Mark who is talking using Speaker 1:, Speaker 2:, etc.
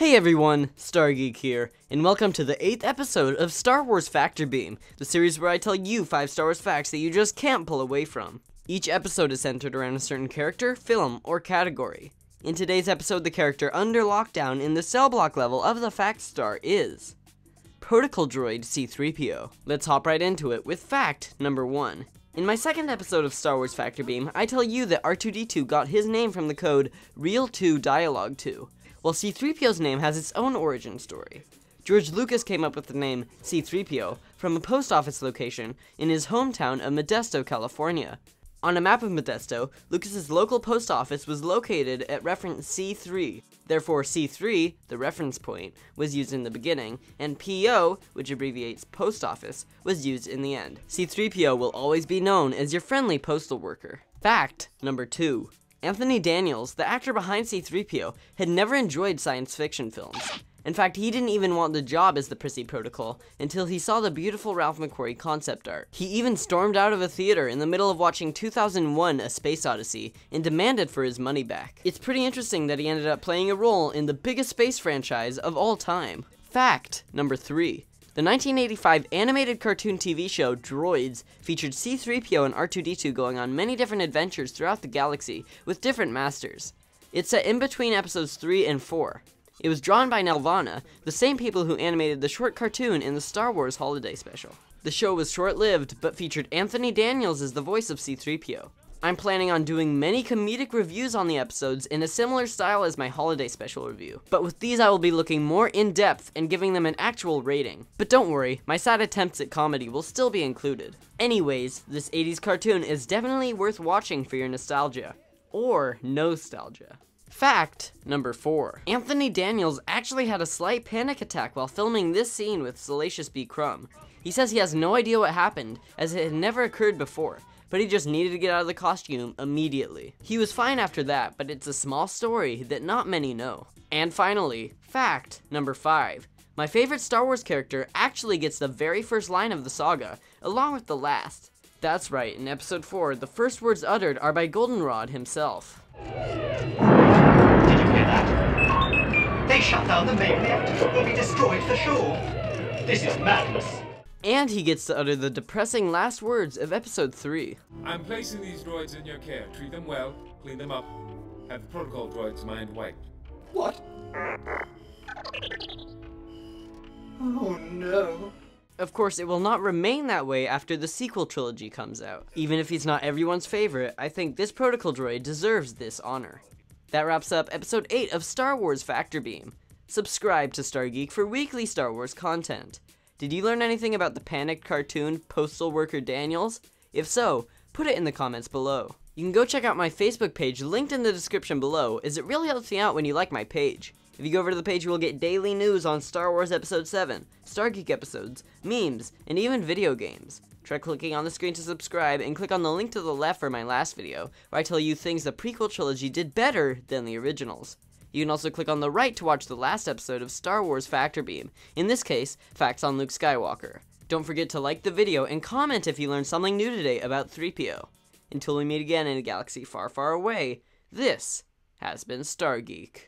Speaker 1: Hey everyone, Geek here, and welcome to the 8th episode of Star Wars Factor Beam, the series where I tell you 5 Star Wars facts that you just can't pull away from. Each episode is centered around a certain character, film, or category. In today's episode, the character under lockdown in the cell block level of the Fact Star is Protocol Droid C-3PO. Let's hop right into it with fact number 1. In my second episode of Star Wars Factor Beam, I tell you that R2-D2 got his name from the code Real2 Dialogue 2. Well, C-3PO's name has its own origin story. George Lucas came up with the name C-3PO from a post office location in his hometown of Modesto, California. On a map of Modesto, Lucas's local post office was located at reference C3. Therefore, C3, the reference point, was used in the beginning, and PO, which abbreviates post office, was used in the end. C-3PO will always be known as your friendly postal worker. Fact number 2. Anthony Daniels, the actor behind C-3PO, had never enjoyed science fiction films. In fact, he didn't even want the job as the Prissy Protocol until he saw the beautiful Ralph McQuarrie concept art. He even stormed out of a theater in the middle of watching 2001: A Space Odyssey and demanded for his money back. It's pretty interesting that he ended up playing a role in the biggest space franchise of all time. Fact number 3. The 1985 animated cartoon TV show Droids featured C-3PO and R2-D2 going on many different adventures throughout the galaxy with different masters. It's set in between episodes 3 and 4. It was drawn by Nelvana, the same people who animated the short cartoon in the Star Wars Holiday Special. The show was short-lived, but featured Anthony Daniels as the voice of C-3PO. I'm planning on doing many comedic reviews on the episodes in a similar style as my holiday special review. But with these I will be looking more in-depth and giving them an actual rating. But don't worry, my sad attempts at comedy will still be included. Anyways, this 80s cartoon is definitely worth watching for your nostalgia. Or nostalgia. Fact number 4. Anthony Daniels actually had a slight panic attack while filming this scene with Salacious B. Crumb. He says he has no idea what happened, as it had never occurred before, but he just needed to get out of the costume immediately. He was fine after that, but it's a small story that not many know. And finally, fact number 5. My favorite Star Wars character actually gets the very first line of the saga, along with the last. That's right, in episode 4, the first words uttered are by Goldenrod himself.
Speaker 2: Did you hear that? They shut down the main reactor. We'll be destroyed for sure. This is madness.
Speaker 1: And he gets to utter the depressing last words of episode 3.
Speaker 3: I'm placing these droids in your care. Treat them well, clean them up. Have the protocol droids mind wiped.
Speaker 2: What? Oh no.
Speaker 1: Of course, it will not remain that way after the sequel trilogy comes out. Even if he's not everyone's favorite, I think this protocol droid deserves this honor. That wraps up episode 8 of Star Wars Factor Beam. Subscribe to Star Geek for weekly Star Wars content. Did you learn anything about the panicked cartoon postal worker Daniels? If so, put it in the comments below. You can go check out my Facebook page linked in the description below, as it really helps me out when you like my page. If you go over to the page, you will get daily news on Star Wars Episode 7, Star Geek episodes, memes, and even video games. Try clicking on the screen to subscribe, and click on the link to the left for my last video, where I tell you things the prequel trilogy did better than the originals. You can also click on the right to watch the last episode of Star Wars Factor Beam, in this case, facts on Luke Skywalker. Don't forget to like the video and comment if you learned something new today about 3PO. Until we meet again in a galaxy far, far away, this has been Star Geek.